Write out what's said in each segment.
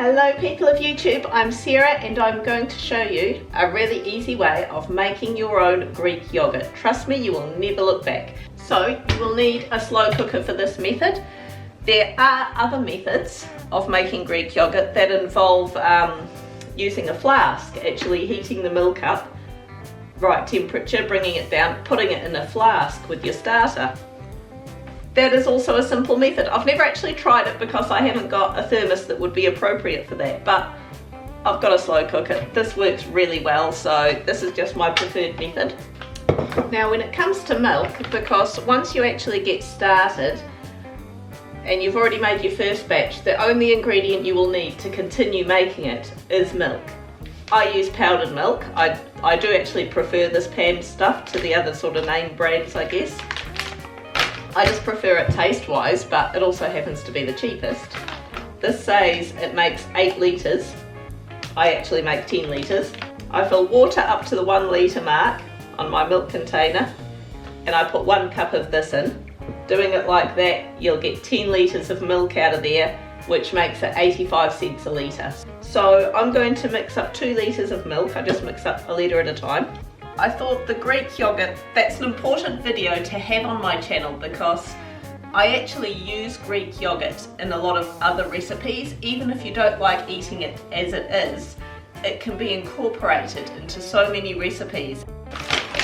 Hello people of YouTube, I'm Sarah and I'm going to show you a really easy way of making your own Greek yogurt. Trust me, you will never look back. So you will need a slow cooker for this method. There are other methods of making Greek yogurt that involve using a flask, actually heating the milk up, right temperature, bringing it down, putting it in a flask with your starter. That is also a simple method. I've never actually tried it because I haven't got a thermos that would be appropriate for that, but I've got a slow cooker. This works really well, so this is just my preferred method. Now when it comes to milk, because once you actually get started and you've already made your first batch, the only ingredient you will need to continue making it is milk. I use powdered milk. I do actually prefer this pan stuff to the other sort of name brands, I guess. I just prefer it taste-wise, but it also happens to be the cheapest. This says it makes 8 litres. I actually make 10 litres. I fill water up to the 1 litre mark on my milk container, and I put 1 cup of this in. Doing it like that, you'll get 10 litres of milk out of there, which makes it 85 cents a litre. So I'm going to mix up 2 litres of milk. I just mix up a litre at a time. I thought the Greek yogurt, that's an important video to have on my channel because I actually use Greek yogurt in a lot of other recipes. Even if you don't like eating it as it is, it can be incorporated into so many recipes.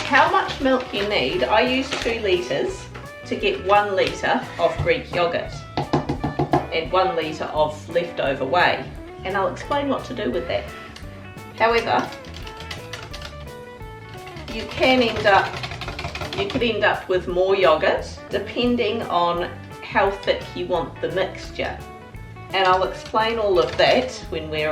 How much milk you need, I use 2 litres to get 1 litre of Greek yogurt and 1 litre of leftover whey, and I'll explain what to do with that. However, you could end up with more yogurt depending on how thick you want the mixture, and I'll explain all of that when we're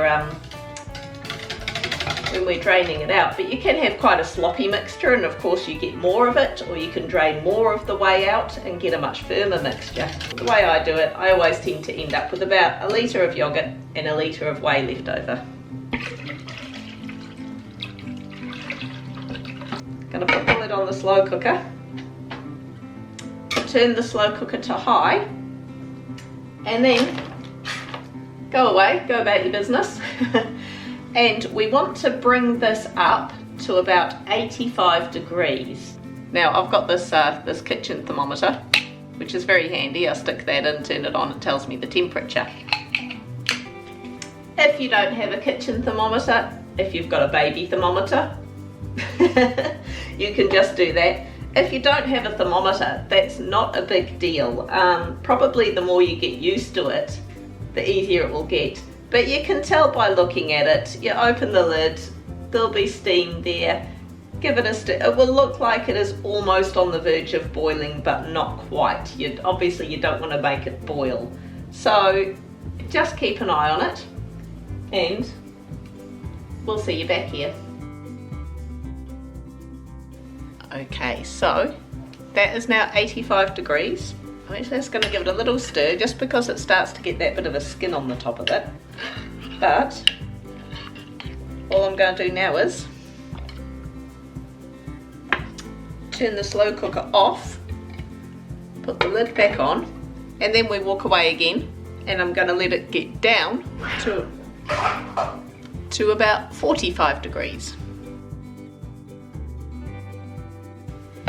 draining it out. But you can have quite a sloppy mixture, and of course you get more of it, or you can drain more of the whey out and get a much firmer mixture. The way I do it, I always tend to end up with about 1 litre of yogurt and 1 litre of whey left over. Going to put the lid on the slow cooker, turn the slow cooker to high, and then go about your business. And we want to bring this up to about 85 degrees. Now I've got this kitchen thermometer, which is very handy. I stick that in, turn it on, it tells me the temperature. If you don't have a kitchen thermometer, if you've got a baby thermometer, you can just do that. If you don't have a thermometer, that's not a big deal. Probably the more you get used to it, the easier it will get. But you can tell by looking at it. You open the lid, there'll be steam there. Give it a stir. It will look like it is almost on the verge of boiling, but not quite. Obviously you don't want to make it boil. So just keep an eye on it, and we'll see you back here. Okay, so that is now 85 degrees. I'm actually just going to give it a little stir just because it starts to get that bit of a skin on the top of it. But all I'm going to do now is turn the slow cooker off, put the lid back on, and then we walk away again, and I'm going to let it get down to about 45 degrees.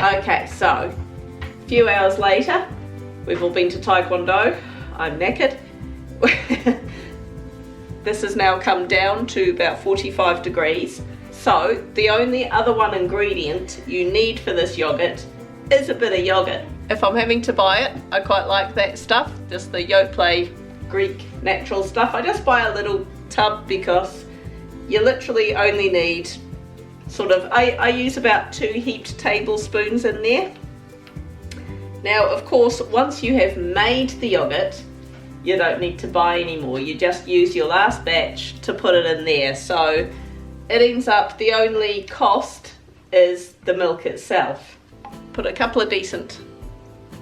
Okay, so a few hours later, we've all been to Taekwondo, I'm knackered. This has now come down to about 45 degrees. So the only other one ingredient you need for this yogurt is a bit of yogurt. If I'm having to buy it, I quite like that stuff, just the Yoplait Greek natural stuff. I just buy a little tub because you literally only need I use about 2 heaped tablespoons in there. Now of course, once you have made the yogurt, you don't need to buy any more. You just use your last batch to put it in there. So it ends up the only cost is the milk itself. Put a couple of decent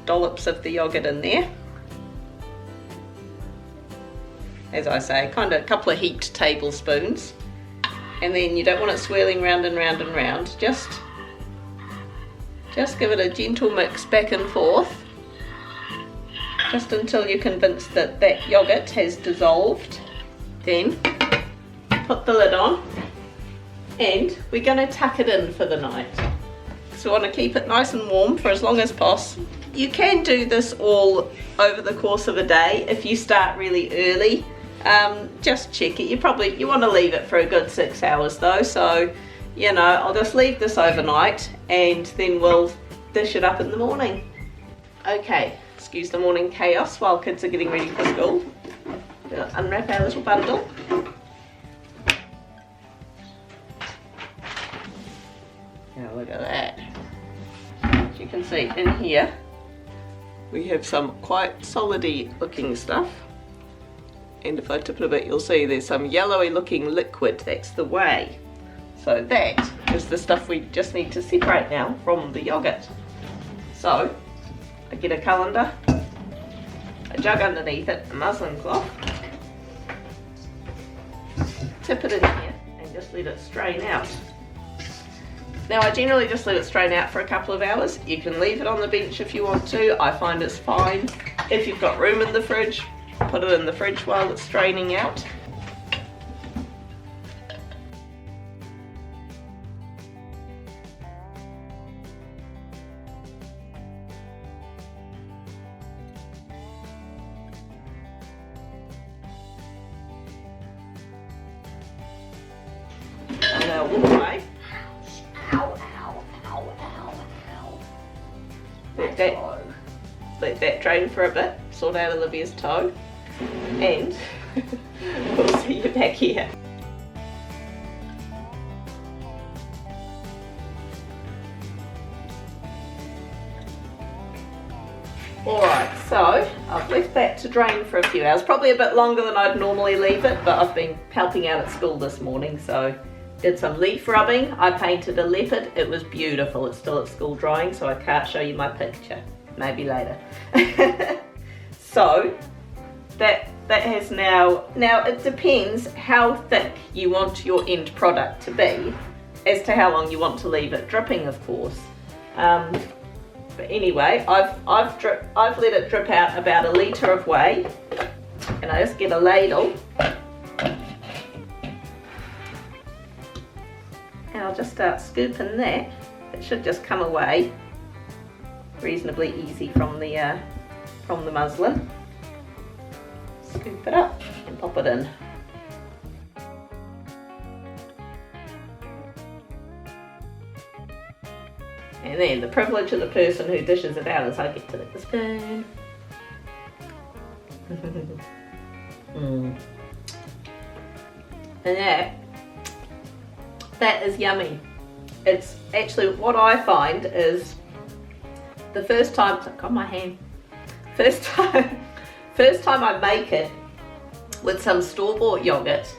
dollops of the yogurt in there. As I say, kind of a couple of heaped tablespoons. And then you don't want it swirling round and round and round. Just give it a gentle mix back and forth, just until you're convinced that that yogurt has dissolved. Then put the lid on and we're going to tuck it in for the night. So we want to keep it nice and warm for as long as possible. You can do this all over the course of a day if you start really early. Just check it. You want to leave it for a good 6 hours though, so you know, I'll just leave this overnight and then we'll dish it up in the morning. Okay, excuse the morning chaos while kids are getting ready for school. We'll unwrap our little bundle. Now look at that. As you can see in here we have some quite solidy looking stuff, and if I tip it a bit you'll see there's some yellowy looking liquid. That's the whey. So that is the stuff we just need to separate now from the yogurt. So I get a colander, a jug underneath it, a muslin cloth, tip it in here and just let it strain out. Now I generally just let it strain out for a couple of hours. You can leave it on the bench if you want to. I find it's fine. If you've got room in the fridge, put it in the fridge while it's straining out. And now walk away. Let that drain for a bit, sort out Olivia's toe, and we'll see you back here. Alright, so I've left that to drain for a few hours, probably a bit longer than I'd normally leave it, but I've been helping out at school this morning, so did some leaf rubbing. I painted a leopard. It was beautiful. It's still at school drying, so I can't show you my picture. Maybe later. So that has now it depends how thick you want your end product to be as to how long you want to leave it dripping, of course. But anyway, I've let it drip out about a litre of whey, and I just get a ladle. And I'll just start scooping that. It should just come away reasonably easy from the muslin. Scoop it up and pop it in. And then the privilege of the person who dishes it out is I get to lick the spoon. And that is yummy. It's actually, what I find is the first time, got my hand, first time I make it with some store-bought yogurt,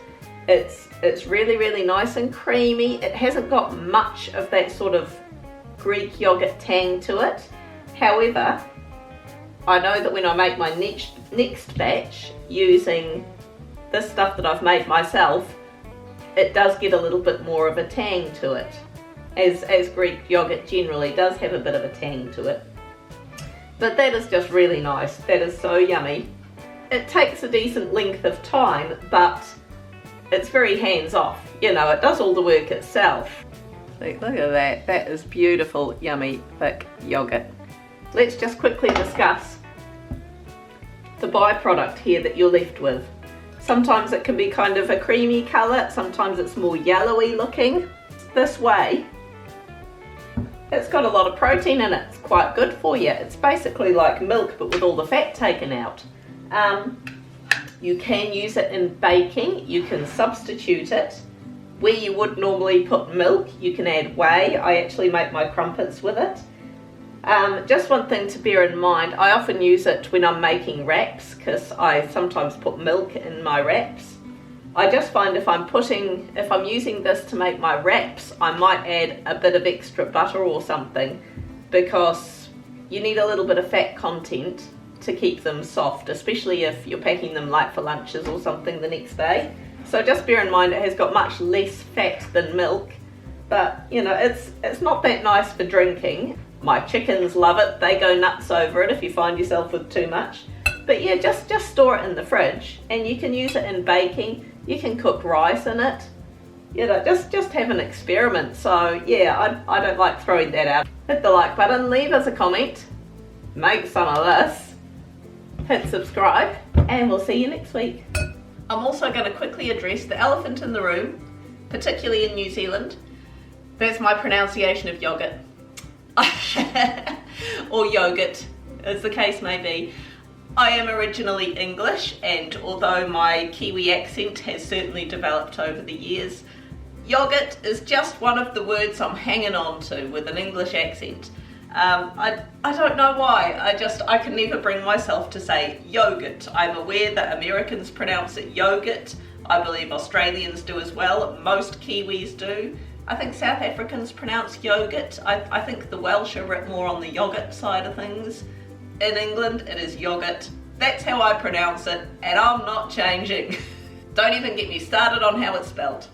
it's really, really nice and creamy. It hasn't got much of that sort of Greek yogurt tang to it. However, I know that when I make my next batch using this stuff that I've made myself, it does get a little bit more of a tang to it, as Greek yogurt generally does have a bit of a tang to it. But that is just really nice. That is so yummy. It takes a decent length of time, but it's very hands-off. You know, it does all the work itself. Look at that. That is beautiful, yummy, thick yogurt. Let's just quickly discuss the byproduct here that you're left with. Sometimes it can be kind of a creamy colour, sometimes it's more yellowy looking. This whey, it's got a lot of protein in it. It's quite good for you. It's basically like milk but with all the fat taken out. You can use it in baking. You can substitute it. Where you would normally put milk, you can add whey. I actually make my crumpets with it. Just one thing to bear in mind, I often use it when I'm making wraps because I sometimes put milk in my wraps. I just find if I'm using this to make my wraps, I might add a bit of extra butter or something because you need a little bit of fat content to keep them soft, especially if you're packing them like for lunches or something the next day. So just bear in mind it has got much less fat than milk, but you know, it's not that nice for drinking. My chickens love it. They go nuts over it if you find yourself with too much. But yeah, just store it in the fridge and you can use it in baking. You can cook rice in it. You know, just have an experiment. So yeah, I don't like throwing that out. Hit the like button, leave us a comment, make some of this, hit subscribe, and we'll see you next week. I'm also going to quickly address the elephant in the room, particularly in New Zealand. That's my pronunciation of yogurt. Or yogurt, as the case may be. I am originally English, and although my Kiwi accent has certainly developed over the years, yogurt is just one of the words I'm hanging on to with an English accent. I don't know why, I can never bring myself to say yogurt. I'm aware that Americans pronounce it yogurt. I believe Australians do as well, most Kiwis do. I think South Africans pronounce yogurt. I think the Welsh are a bit more on the yogurt side of things. In England, it is yogurt. That's how I pronounce it, and I'm not changing. Don't even get me started on how it's spelled.